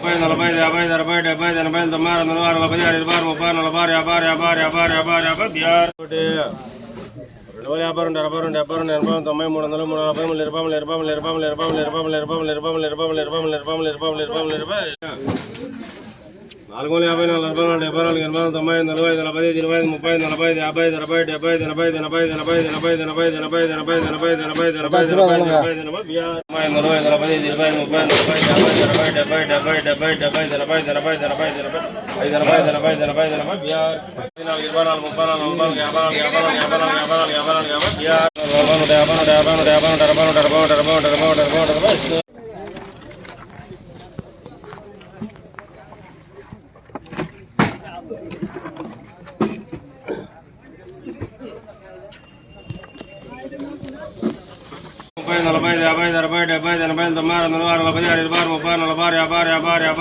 40 50 60 70 80 90 100 110 20 30 40 40 50 50 50 50 BR 52 52 52 82 83 340 50 60 70 80 90 100 110 20 30 40 50 50 50